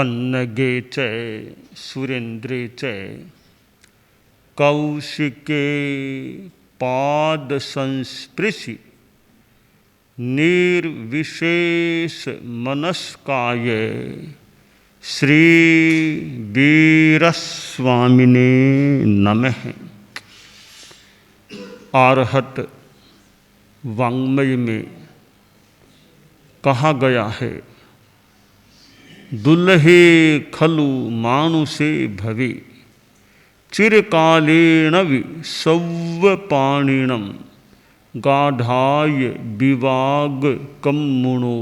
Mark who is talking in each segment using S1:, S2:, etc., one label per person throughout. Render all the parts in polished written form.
S1: पन्नगे च सुरेन्द्रे च कौशिके पाद संस्पृशि निर्विशेष मनस्काय श्री वीरस्वामिने नमः। आरहत वाङ्मय में कहा गया है, दुल्हे खलु मानुषे भवे चिरकालेन सव्वपाणिनं गाढ़ाय विवाग कम्मुणो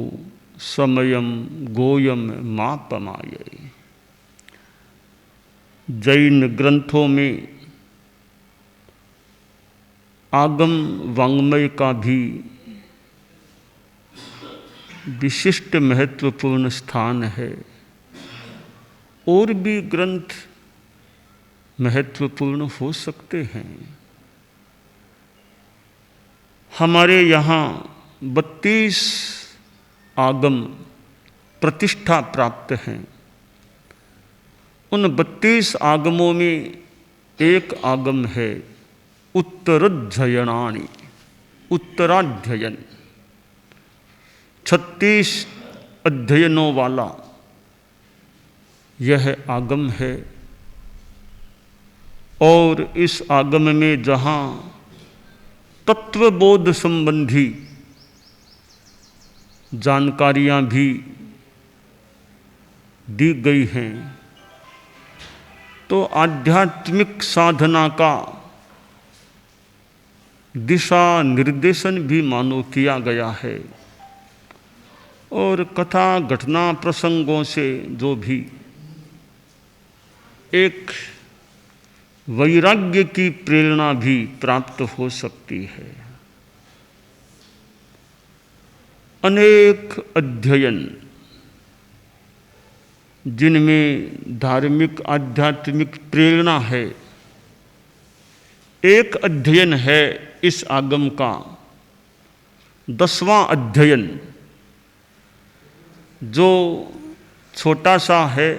S1: समयम गोयम मापमाय। जैन ग्रंथों में आगम वाङ्मय का भी विशिष्ट महत्वपूर्ण स्थान है। और भी ग्रंथ महत्वपूर्ण हो सकते हैं। हमारे यहाँ 32 आगम प्रतिष्ठा प्राप्त हैं। उन 32 आगमों में एक आगम है उत्तराध्ययनानि, उत्तराध्ययन, 36 अध्ययनों वाला यह आगम है। और इस आगम में जहाँ तत्वबोध संबंधी जानकारियाँ भी दी गई हैं, तो आध्यात्मिक साधना का दिशा निर्देशन भी मानो किया गया है। और कथा घटना प्रसंगों से जो भी एक वैराग्य की प्रेरणा भी प्राप्त हो सकती है। अनेक अध्ययन जिनमें धार्मिक आध्यात्मिक प्रेरणा है, एक अध्ययन है इस आगम का 10वां अध्ययन, जो छोटा सा है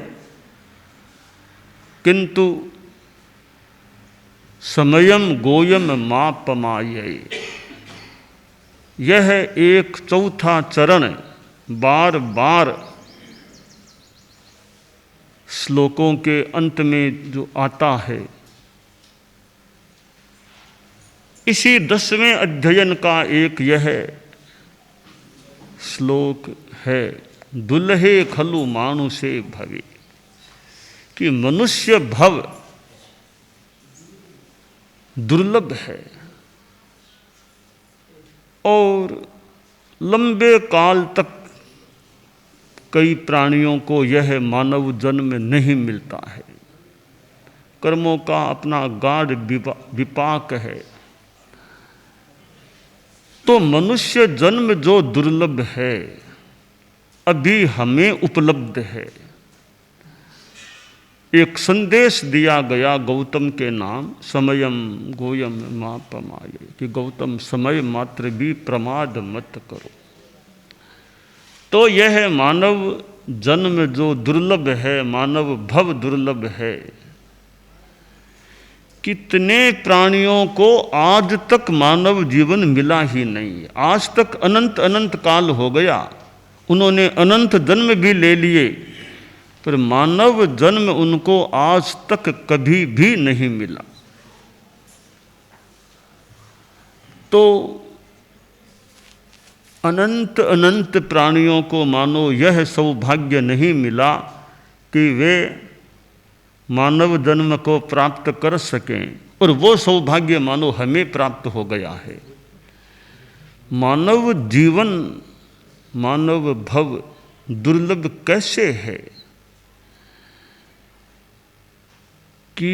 S1: किंतु समयम गोयम मापमाय। यह एक चौथा चरण बार बार श्लोकों के अंत में जो आता है, इसी 10वें अध्ययन का एक यह श्लोक है, दुल्हे खलु मानुषे भवे, कि मनुष्य भव दुर्लभ है और लंबे काल तक कई प्राणियों को यह मानव जन्म नहीं मिलता है। कर्मों का अपना गाढ़ विपाक है। तो मनुष्य जन्म जो दुर्लभ है, अभी हमें उपलब्ध है। एक संदेश दिया गया गौतम के नाम, समयम गोयम मापमाय, कि गौतम समय मात्र भी प्रमाद मत करो। तो यह मानव जन्म जो दुर्लभ है, मानव भव दुर्लभ है, कितने प्राणियों को आज तक मानव जीवन मिला ही नहीं। आज तक अनंत अनंत काल हो गया, उन्होंने अनंत जन्म भी ले लिए, पर मानव जन्म उनको आज तक कभी भी नहीं मिला। तो अनंत अनंत प्राणियों को मानो यह सौभाग्य नहीं मिला कि वे मानव जन्म को प्राप्त कर सकें, और वो सौभाग्य मानो हमें प्राप्त हो गया है। मानव जीवन, मानव भव दुर्लभ कैसे है कि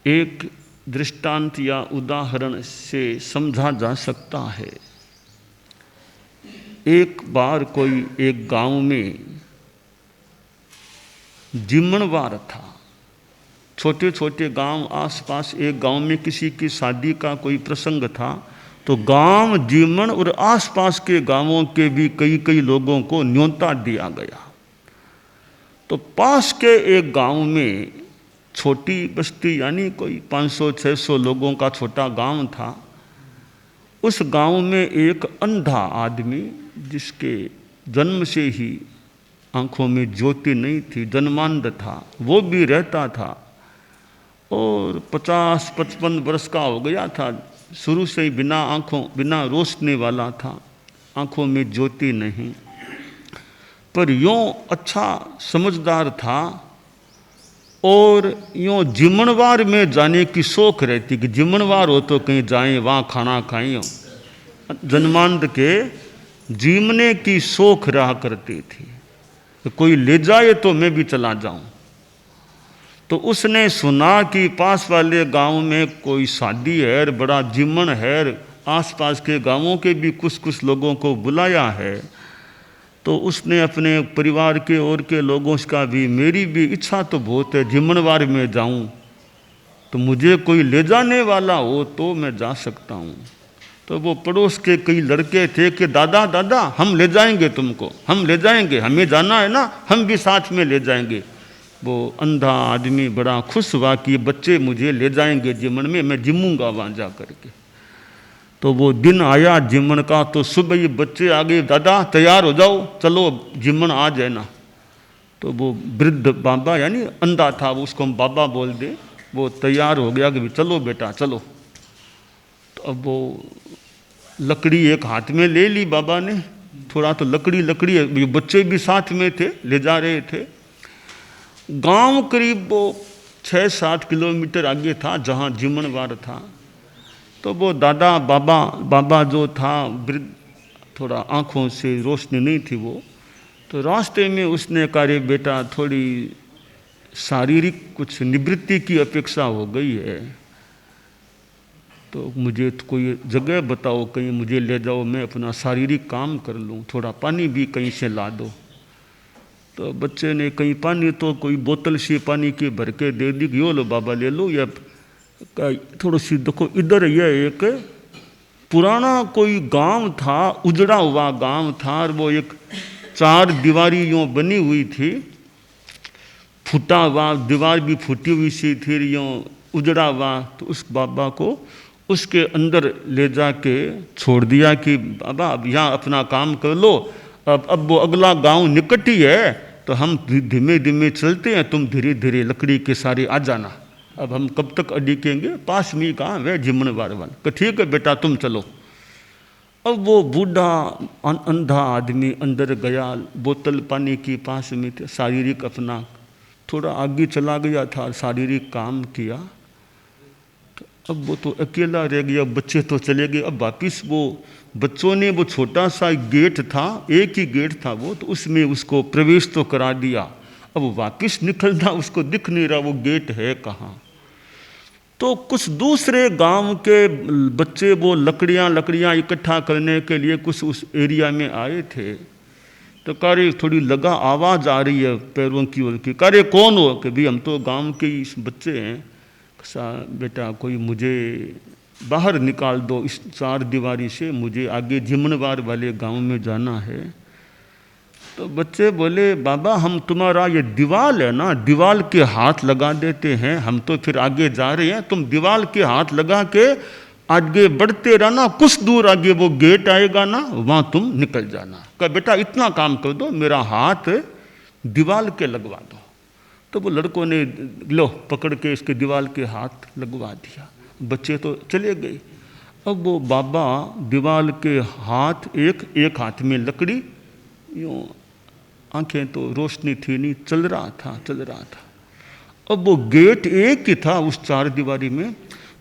S1: एक दृष्टांत या उदाहरण से समझा जा सकता है। एक बार कोई एक गांव में जिम्मनवार था। छोटे छोटे गांव आसपास एक गांव में किसी की शादी का कोई प्रसंग था, तो गांव जीमन और आसपास के गांवों के भी कई कई लोगों को न्योता दिया गया। तो पास के एक गांव में छोटी बस्ती, यानी कोई 500-600 लोगों का छोटा गांव था। उस गांव में एक अंधा आदमी, जिसके जन्म से ही आंखों में ज्योति नहीं थी, जन्मांध था, वो भी रहता था और 50-55 वर्ष का हो गया था। शुरू से ही बिना रोशनी वाला था, आंखों में ज्योति नहीं, पर यूँ अच्छा समझदार था और यूँ जिमनवार में जाने की शौक रहती कि जिमनवार हो तो कहीं जाएं, वहाँ खाना खाएं। जन्मांध के जीमने की शौक रहा करती थी, तो कोई ले जाए तो मैं भी चला जाऊं। तो उसने सुना कि पास वाले गांव में कोई शादी है, बड़ा जीमन है, आसपास के गांवों के भी कुछ लोगों को बुलाया है। तो उसने अपने परिवार के और के लोगों का भी, मेरी भी इच्छा तो बहुत है जिमनवार में जाऊं, तो मुझे कोई ले जाने वाला हो तो मैं जा सकता हूं। तो वो पड़ोस के कई लड़के थे कि दादा दादा हम ले जाएंगे तुमको, हम ले जाएंगे, हमें जाना है ना, हम भी साथ में ले जाएंगे। वो अंधा आदमी बड़ा खुश हुआ कि बच्चे मुझे ले जाएंगे जिमन में, मैं जिमूंगा वहाँ जा करके। तो वो दिन आया जिमन का, तो सुबह ही बच्चे आ गए, दादा तैयार हो जाओ, चलो जिमन आ जाए ना। तो वो वृद्ध बाबा, यानी अंधा था, उसको हम बाबा बोल दे, वो तैयार हो गया कि चलो बेटा चलो। तो अब वो लकड़ी एक हाथ में ले ली बाबा ने, थोड़ा तो लकड़ी है, बच्चे भी साथ में थे, ले जा रहे थे। गांव करीब वो 6-7 किलोमीटर आगे था जहाँ जिमनवार था। तो वो दादा बाबा जो था वृद्ध, थोड़ा आँखों से रोशनी नहीं थी वो, तो रास्ते में उसने कहा रे बेटा थोड़ी शारीरिक कुछ निवृत्ति की अपेक्षा हो गई है, तो मुझे तो कोई जगह बताओ, कहीं मुझे ले जाओ, मैं अपना शारीरिक काम कर लूँ, थोड़ा पानी भी कहीं से ला दो। तो बच्चे ने कहीं पानी, तो कोई बोतल से पानी की भर के दे दी, यो लो बाबा ले लो। या थोड़ी सी देखो इधर, यह एक पुराना कोई गांव था, उजड़ा हुआ गांव था, और वो एक 4 दीवारी यूँ बनी हुई थी, फूटा हुआ, दीवार भी फूटी हुई सी थी, यूँ उजड़ा हुआ। तो उस बाबा को उसके अंदर ले जाके छोड़ दिया कि बाबा अब यहाँ अपना काम कर लो, अब वो अगला गांव निकट ही है, तो हम धीमे धीमे चलते हैं, तुम धीरे धीरे लकड़ी के सारे आ जाना, अब हम कब तक अड़िकेंगे, पास में कहाँ वह जिमनवार वाला। तो ठीक है बेटा तुम चलो। अब वो बूढ़ा अंधा आदमी अंदर गया, बोतल पानी की पास में थे, शारीरिक अपना थोड़ा आगे चला गया था, शारीरिक काम किया। अब वो तो अकेला रह गया, बच्चे तो चले गए। अब वापिस वो बच्चों ने वो छोटा सा गेट था, एक ही गेट था वो, तो उसमें उसको प्रवेश तो करा दिया। अब वापिस निकलना उसको दिख नहीं रहा वो गेट है कहाँ। तो कुछ दूसरे गांव के बच्चे वो लकड़ियाँ इकट्ठा करने के लिए कुछ उस एरिया में आए थे। तो कार्य थोड़ी लगा आवाज़ आ रही है पैरों की ओर की, कार्य कौन हो? कि भाई हम तो गांव के ही बच्चे हैं। बेटा कोई मुझे बाहर निकाल दो इस 4 दीवारी से, मुझे आगे जिमनवार वाले गांव में जाना है। तो बच्चे बोले बाबा हम तुम्हारा ये दीवाल है ना, दीवाल के हाथ लगा देते हैं, हम तो फिर आगे जा रहे हैं, तुम दीवाल के हाथ लगा के आगे बढ़ते रहना, कुछ दूर आगे वो गेट आएगा ना, वहाँ तुम निकल जाना। कहा बेटा इतना काम कर दो, मेरा हाथ दीवाल के लगवा दो। तो वो लड़कों ने लो पकड़ के इसके दीवार के हाथ लगवा दिया, बच्चे तो चले गए। अब वो बाबा दीवार के हाथ, एक हाथ में लकड़ी, यूँ आंखें तो रोशनी थी नहीं, चल रहा था। अब वो गेट एक ही था उस 4 दीवारी में,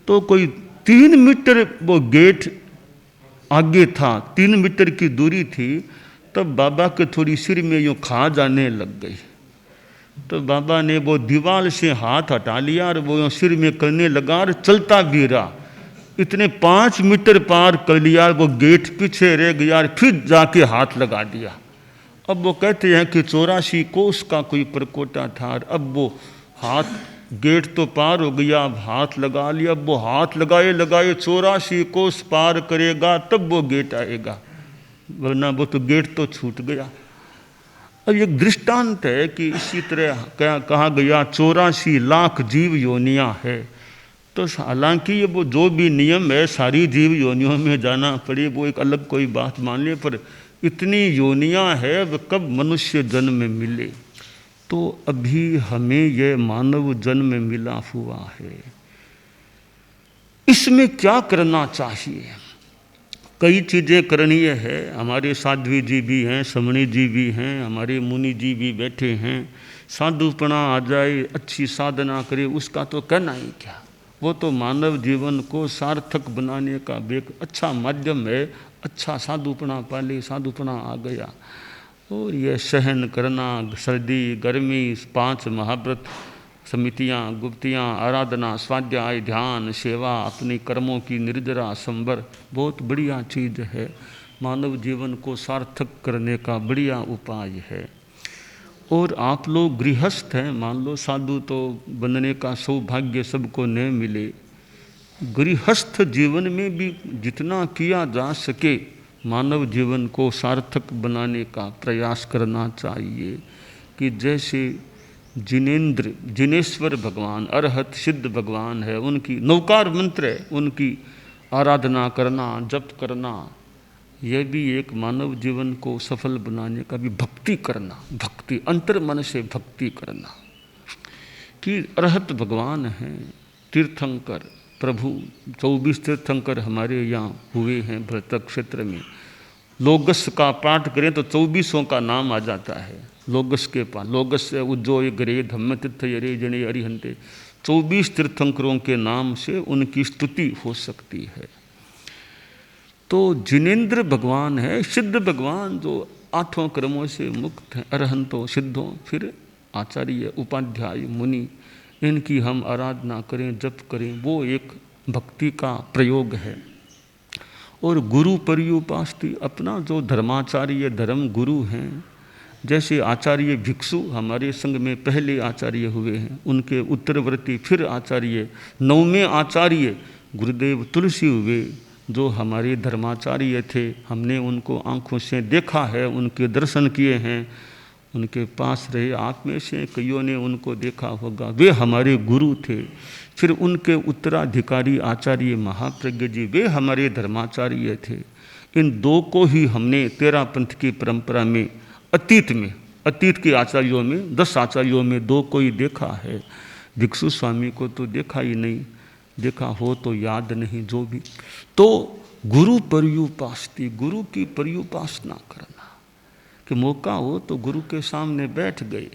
S1: तो कोई 3 मीटर वो गेट आगे था, 3 मीटर की दूरी थी। तब बाबा के थोड़ी सिर में यूँ खा जाने लग गई। तो बाबा ने वो दीवार से हाथ हटा लिया और वो सिर में करने लगा और चलता भी रहा। इतने 5 मीटर पार कर लिया, वो गेट पीछे रह गया, फिर जाके हाथ लगा दिया। अब वो कहते हैं कि 84 कोस का कोई परकोटा था, और अब वो हाथ गेट तो पार हो गया, अब हाथ लगा लिया। अब वो हाथ लगाए लगाए 84 कोस पार करेगा तब वो गेट आएगा, वरना वो तो गेट तो छूट गया। अब एक दृष्टांत है कि इसी तरह क्या कहा गया 84 लाख जीव योनियां है। तो हालांकि ये वो जो भी नियम है सारी जीव योनियों में जाना पड़े वो एक अलग कोई बात मान ले, पर इतनी योनियां है अब कब मनुष्य जन्म मिले। तो अभी हमें यह मानव जन्म मिला हुआ है, इसमें क्या करना चाहिए? कई चीज़ें करणीय है। हमारे साध्वी जी भी हैं, समणी जी भी हैं, हमारे मुनि जी भी बैठे हैं। साधुपना आ जाए, अच्छी साधना करे, उसका तो कहना ही क्या। वो तो मानव जीवन को सार्थक बनाने का एक अच्छा माध्यम है। अच्छा साधुपना पाले, साधुपना आ गया। और ये सहन करना, सर्दी गर्मी, 5 महाव्रत, समितियाँ, गुप्तियाँ, आराधना, स्वाध्याय, ध्यान, सेवा, अपने कर्मों की निर्जरा संवर, बहुत बढ़िया चीज़ है। मानव जीवन को सार्थक करने का बढ़िया उपाय है। और आप लोग गृहस्थ हैं, मान लो साधु तो बनने का सौभाग्य सबको न मिले। गृहस्थ जीवन में भी जितना किया जा सके मानव जीवन को सार्थक बनाने का प्रयास करना चाहिए। कि जैसे जिनेंद्र, जिनेश्वर भगवान, अरहत सिद्ध भगवान है, उनकी नौकार मंत्र है, उनकी आराधना करना, जप करना, यह भी एक मानव जीवन को सफल बनाने का भी भक्ति करना, भक्ति अंतर मन से भक्ति करना। कि अरहत भगवान हैं, तीर्थंकर प्रभु, 24 तीर्थंकर हमारे यहाँ हुए हैं भरत क्षेत्र में। लोगस का पाठ करें तो 24 का नाम आ जाता है। लोगस के पास, लोगस उज्जोय गरे धम्म तीर्थ यरे जने अरिहंते, 24 तीर्थंकरों के नाम से उनकी स्तुति हो सकती है। तो जिनेंद्र भगवान है, सिद्ध भगवान जो 8 क्रमों से मुक्त हैं, अरहंतों, सिद्धों, फिर आचार्य, उपाध्याय, मुनि, इनकी हम आराधना करें, जप करें, वो एक भक्ति का प्रयोग है। और गुरु पर्युपास्ति, अपना जो धर्माचार्य, धर्म गुरु हैं, जैसे आचार्य भिक्षु हमारे संघ में पहले आचार्य हुए हैं, उनके उत्तरवर्ती फिर आचार्य, 9वें आचार्य गुरुदेव तुलसी हुए, जो हमारे धर्माचार्य थे। हमने उनको आँखों से देखा है, उनके दर्शन किए हैं, उनके पास रहे। आप में से कईयों ने उनको देखा होगा, वे हमारे गुरु थे। फिर उनके उत्तराधिकारी आचार्य महाप्रज्ञ जी, वे हमारे धर्माचार्य थे। इन 2 को ही हमने 13 पंथ की परंपरा में अतीत के आचार्यों में 10 आचार्यों में 2 को ही देखा है। भिक्षु स्वामी को तो देखा ही नहीं, देखा हो तो याद नहीं, जो भी। तो गुरु पर्युपास्ति, गुरु की पर्युपासना करना, कि मौका हो तो गुरु के सामने बैठ गए,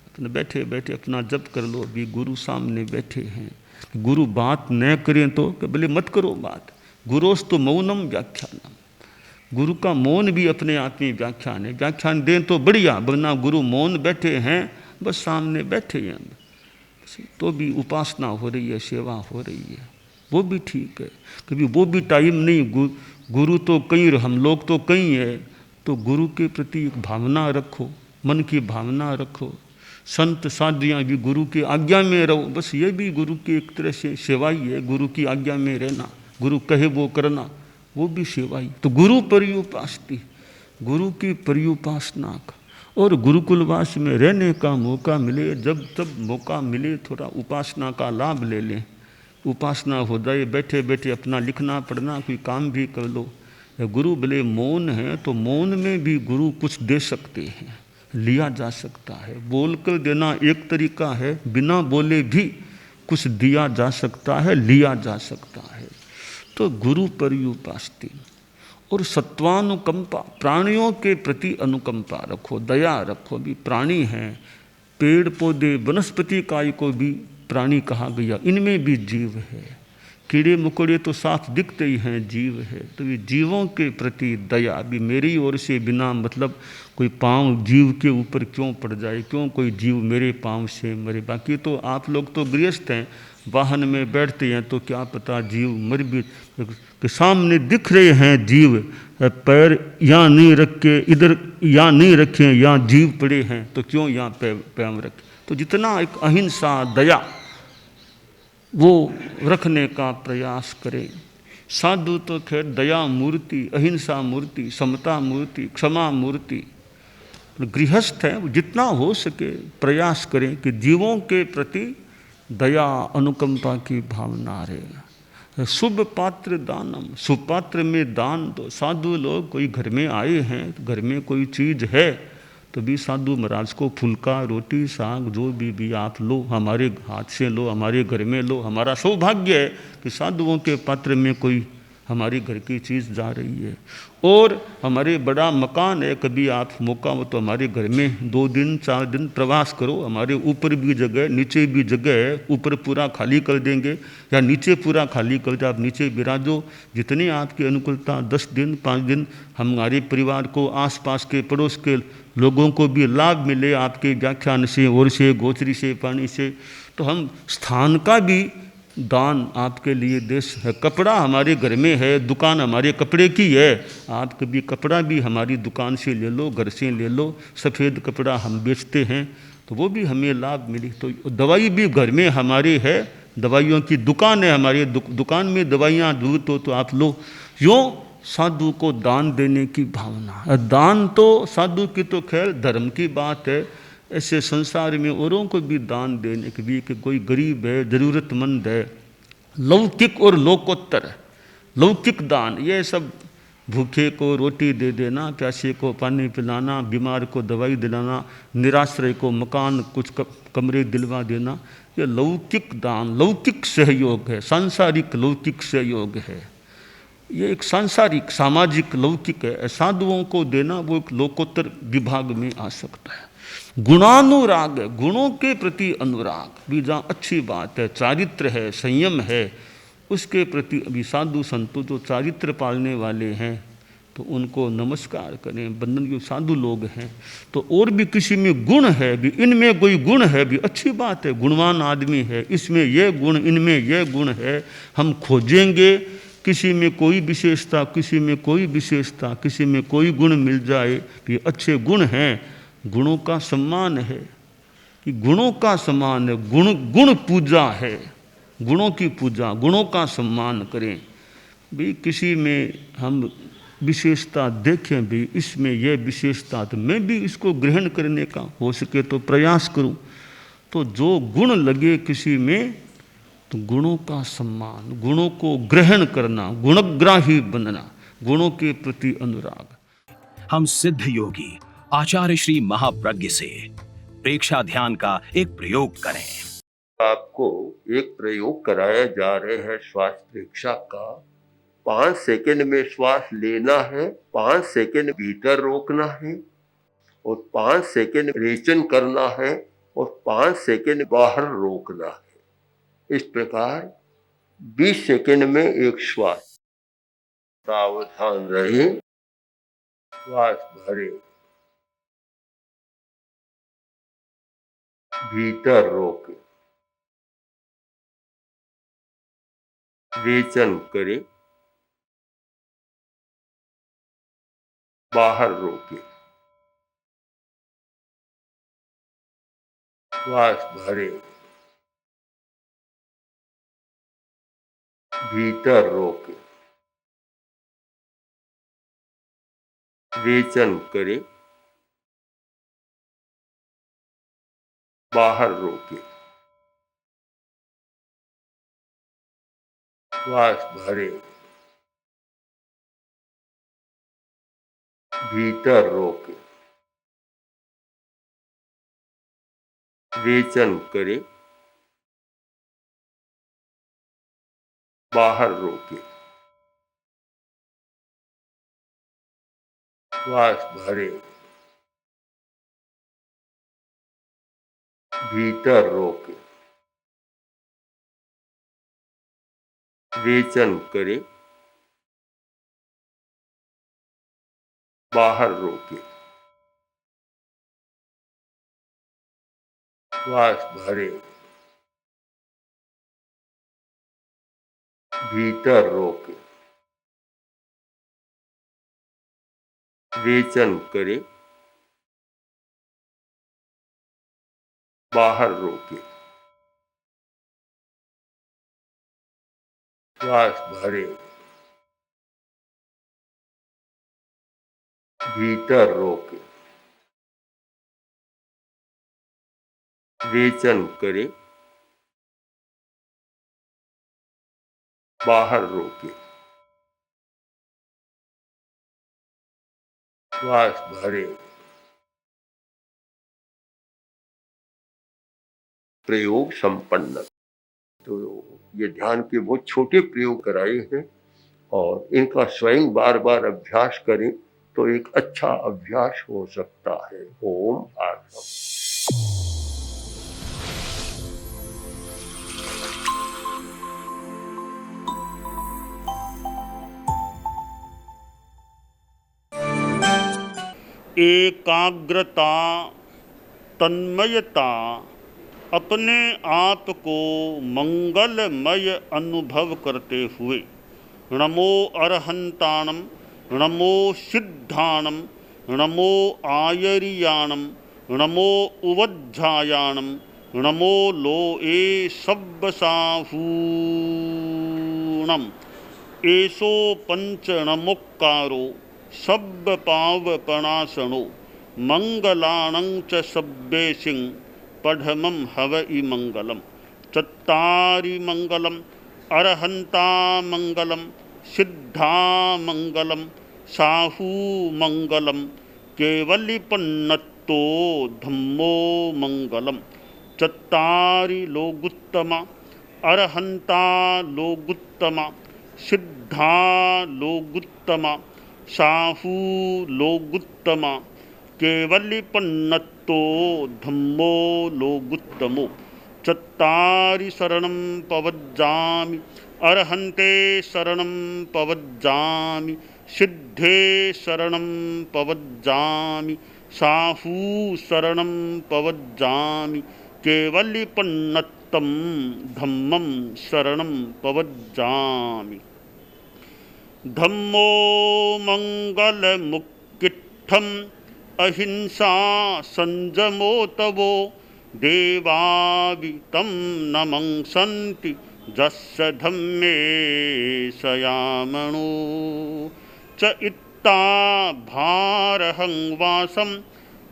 S1: अपने बैठे बैठे अपना जप कर लो, भी गुरु सामने बैठे हैं। गुरु बात न करें तो बोले मत करो बात। गुरोस्तु मौनम व्याख्यानम, गुरु का मौन भी अपने आप में व्याख्यान है। व्याख्यान दें तो बढ़िया, वरना गुरु मौन बैठे हैं, बस सामने बैठे हैं, तो भी उपासना हो रही है, सेवा हो रही है, वो भी ठीक है। कभी वो भी टाइम नहीं, गुरु तो कहीं, हम लोग तो कहीं है, तो गुरु के प्रति एक भावना रखो, मन की भावना रखो। संत साधियाँ भी गुरु की आज्ञा में रहो, बस ये भी गुरु की एक तरह से सेवा ही है। गुरु की आज्ञा में रहना, गुरु कहे वो करना, वो भी सेवा ही। तो गुरु पर्युपास्ति, गुरु की पर्युपासना का। और गुरुकुलवास में रहने का मौका मिले, जब तब मौका मिले थोड़ा उपासना का लाभ ले लें। उपासना हो जाए, बैठे बैठे अपना लिखना पढ़ना कोई काम भी कर लो। गुरु भले मौन है तो मौन में भी गुरु कुछ दे सकते हैं, लिया जा सकता है। बोलकर देना एक तरीका है, बिना बोले भी कुछ दिया जा सकता है, लिया जा सकता है। तो गुरु पर्युपास्ति। और सत्वानुकंपा, प्राणियों के प्रति अनुकंपा रखो, दया रखो। भी प्राणी हैं, पेड़ पौधे वनस्पति काय को भी प्राणी कहा गया, इनमें भी जीव है। कीड़े मकोड़े तो साफ दिखते ही हैं, जीव है। तो ये जीवों के प्रति दया भी मेरी ओर से, बिना मतलब कोई पाँव जीव के ऊपर क्यों पड़ जाए, क्यों कोई जीव मेरे पाँव से मरे। बाकी तो आप लोग तो गृहस्थ हैं, वाहन में बैठते हैं, तो क्या पता जीव मर भी, के सामने दिख रहे हैं जीव, पैर यहाँ नहीं रख के इधर यहाँ नहीं रखे, यहाँ जीव पड़े हैं, तो क्यों यहाँ पैर रखें। तो जितना एक अहिंसा, दया, वो रखने का प्रयास करें। साधु तो खैर दया मूर्ति, अहिंसा मूर्ति, समता मूर्ति, क्षमा मूर्ति। गृहस्थ है, वो जितना हो सके प्रयास करें कि जीवों के प्रति दया अनुकंपा की भावना रहे। शुभ पात्र दानम, सुपात्र में दान दो। साधु लोग कोई घर में आए हैं तो घर में कोई चीज़ है तो भी साधु महाराज को फुल्का रोटी साग जो भी आप लो, हमारे हाथ से लो, हमारे घर में लो। हमारा सौभाग्य है कि साधुओं के पात्र में कोई हमारी घर की चीज़ जा रही है। और हमारे बड़ा मकान है, कभी आप मौका हो तो हमारे घर में 2 दिन 4 दिन प्रवास करो। हमारे ऊपर भी जगह नीचे भी जगह है, ऊपर पूरा खाली कर देंगे या नीचे पूरा खाली कर दे, आप नीचे विराजो। जितनी आपकी अनुकूलता, 10 दिन 5 दिन हमारे परिवार को, आसपास के पड़ोस के लोगों को भी लाभ मिले आपके व्याख्यान से, और से, गोचरी से, पानी से। तो हम स्थान का भी दान आपके लिए देश है। कपड़ा हमारे घर में है, दुकान हमारे कपड़े की है, आप कभी कपड़ा भी हमारी दुकान से ले लो, घर से ले लो। सफ़ेद कपड़ा हम बेचते हैं तो वो भी हमें लाभ मिली। तो दवाई भी घर में हमारे है, दवाइयों की दुकान है हमारी, दुकान में दवाइयाँ जरूरत हो तो आप लो। यूँ साधु को दान देने की भावना। दान तो साधु की तो खैर धर्म की बात है, ऐसे संसार में औरों को भी दान देने के भी, कि कोई गरीब है, ज़रूरतमंद है। लौकिक और लोकोत्तर, लौकिक दान ये सब, भूखे को रोटी दे देना, प्यासे को पानी पिलाना, बीमार को दवाई दिलाना, निराश्रय को मकान कुछ कमरे दिलवा देना, ये लौकिक दान, लौकिक सहयोग है, सांसारिक लौकिक सहयोग है। ये एक सांसारिक सामाजिक लौकिक है। साधुओं को देना वो एक लोकोत्तर विभाग में आ सकता है। गुणानुराग, गुणों के प्रति अनुराग भी जहाँ अच्छी बात है, चारित्र है, संयम है, उसके प्रति अभी साधु संतों जो चारित्र पालने वाले हैं तो उनको नमस्कार करें। बंधन जो साधु लोग हैं तो और भी किसी में गुण है भी, इनमें कोई गुण है भी, अच्छी बात है, गुणवान आदमी है, इसमें ये गुण, इनमें ये गुण है, हम खोजेंगे। किसी में कोई विशेषता, किसी में कोई विशेषता, किसी में कोई गुण मिल जाए तो ये अच्छे गुण हैं। गुणों का सम्मान है, कि गुणों का सम्मान है, गुण पूजा है, गुणों की पूजा, गुणों का सम्मान करें भी। किसी में हम विशेषता देखें भी, इसमें यह विशेषता, तो मैं भी इसको ग्रहण करने का हो सके तो प्रयास करूं। तो जो गुण लगे किसी में तो गुणों का सम्मान, गुणों को ग्रहण करना, गुणग्राही बनना, गुणों के प्रति अनुराग।
S2: हम सिद्ध योगी आचार्य श्री महाप्रज्ञ से प्रेक्षा ध्यान का एक प्रयोग करें।
S3: आपको एक प्रयोग कराया जा रहे हैं श्वास प्रेक्षा का। 5 सेकंड में श्वास लेना है, 5 सेकंड भीतर रोकना है और 5 सेकंड रेचन करना है और 5 सेकंड बाहर रोकना है। इस प्रकार 20 सेकंड में एक श्वास। सावधान रहे, श्वास भरे, भीतर रोके, रेचन करें, बाहर रोके, श्वास भरे, भीतर रोके, रेचन करें, बाहर रोके, श्वास भरे, भीतर रोके, रेचन करें, बाहर रोके, श्वास भरे, भीतर रोके, रेचन करें, बाहर रोके, श्वास भरे, भीतर रोके, रेचन करें, बाहर रोके। श्वास भरे, भीतर रोके, रेचन करे, बाहर रोके, श्वास भरे। प्रयोग संपन्न। तो ये ध्यान के बहुत छोटे प्रयोग कराए हैं और इनका स्वयं बार बार अभ्यास करें तो एक अच्छा अभ्यास हो सकता है। ओम आत्मा।
S1: एकाग्रता, तन्मयता, अपने आप को मंगलमय अनुभव करते हुए नमो अरहंताणम, नमो सिद्धाणम, नमो आयरियाणम, नमो उवज्झायाणम, नमो लोए सब्बसाहूणम, एसो पंचणमुक्कारो सब्ब पावपणासनो, मंगलाणं च सब्बेसिं पढ़मं हवइ मंगलम। चत्तारि मंगलम, अरहंता मंगलम, सिद्धा मंगलम, साहू मंगलम, केवलिपन्नत्तो धम्मो मंगलम। चत्तारि लोगुत्तमा, अरहंता लोगुत्तमा, सिद्धा लोगुत्तमा, साहू लोगुत्तमा, केवलिपन्नत्तो धम्मो लोगुत्तमो। चत्तारि शरणं पवज्जामि, अरहन्ते शरणं पवज्जामि, सिद्धे शरणं पवज्जामि, साहू शरणं पवज्जामि, केवलिपन्नत्तं धम्मं शरणं पवज्जामि। धम्मो मंगलमुक्किट्ठम्, अहिंसा संजमो तवो, देवावितं नमंसन्ति जस्य धम्मे सयामणो। च इत्ता भारहं वासं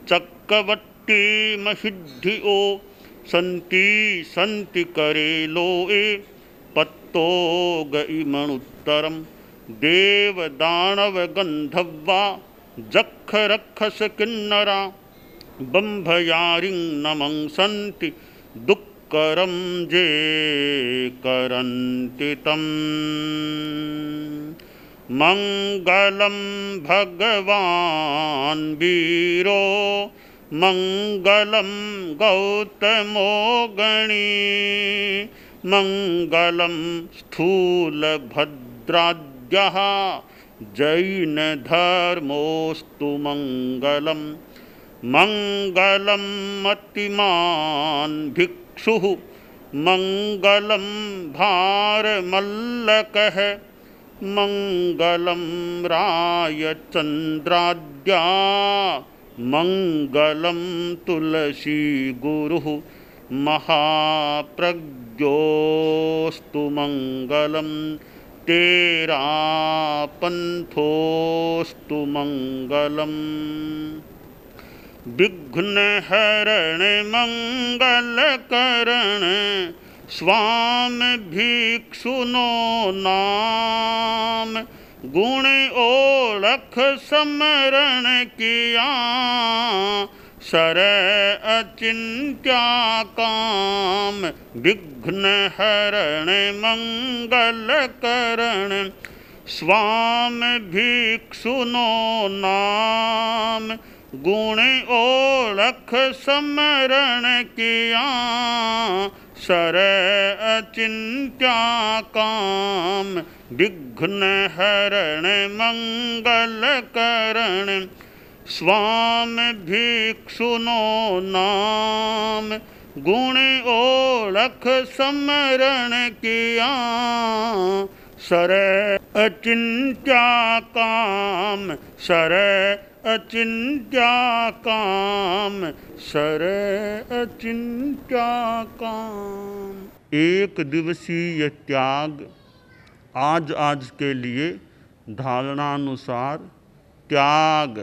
S1: चक्रवट्टिमहिद्धियो, सन्ति सन्ति करे लोए पत्तो गइमणुत्तरम्। देवदानवगन्धर्वा जक्षरक्षस किन्नरा, बम्भयारिं नमंसन्ति दुःकरं जे करन्ति तम्। मंगलं भगवान् वीरो, मंगलं गौतमो गणी, मंगलं स्थूलभद्राद्यः जैनधर्मोऽस्तु मंगलम्। मंगलं मतिमान् भिक्षुः, मंगलं भारमल्लकः, मंगलं रायचन्द्राद्या, मंगलं तुलसी गुरुः, महाप्रज्ञोऽस्तु मंगलम्। तेरा पंथोऽस्तु मंगलम्। विघ्नहरण मंगलकरण, स्वामी भिक्षुनो नाम, गुण ओळख समरण किया, सर अचिंत्या काम। विघ्नहरण मंगलकरण, स्वामी भिक्षुनो नाम, गुण ओळख समरण किया, सर अचिंत्या काम। विघ्नहरण मंगलकरण, स्वामी भिक्षुनो नाम, गुण ओळख समरण किया, सर अचिंत्या काम। सर अचिंत्या काम, सर अचिंत्या काम। एक दिवसीय त्याग आज आज के लिए धारणानुसार त्याग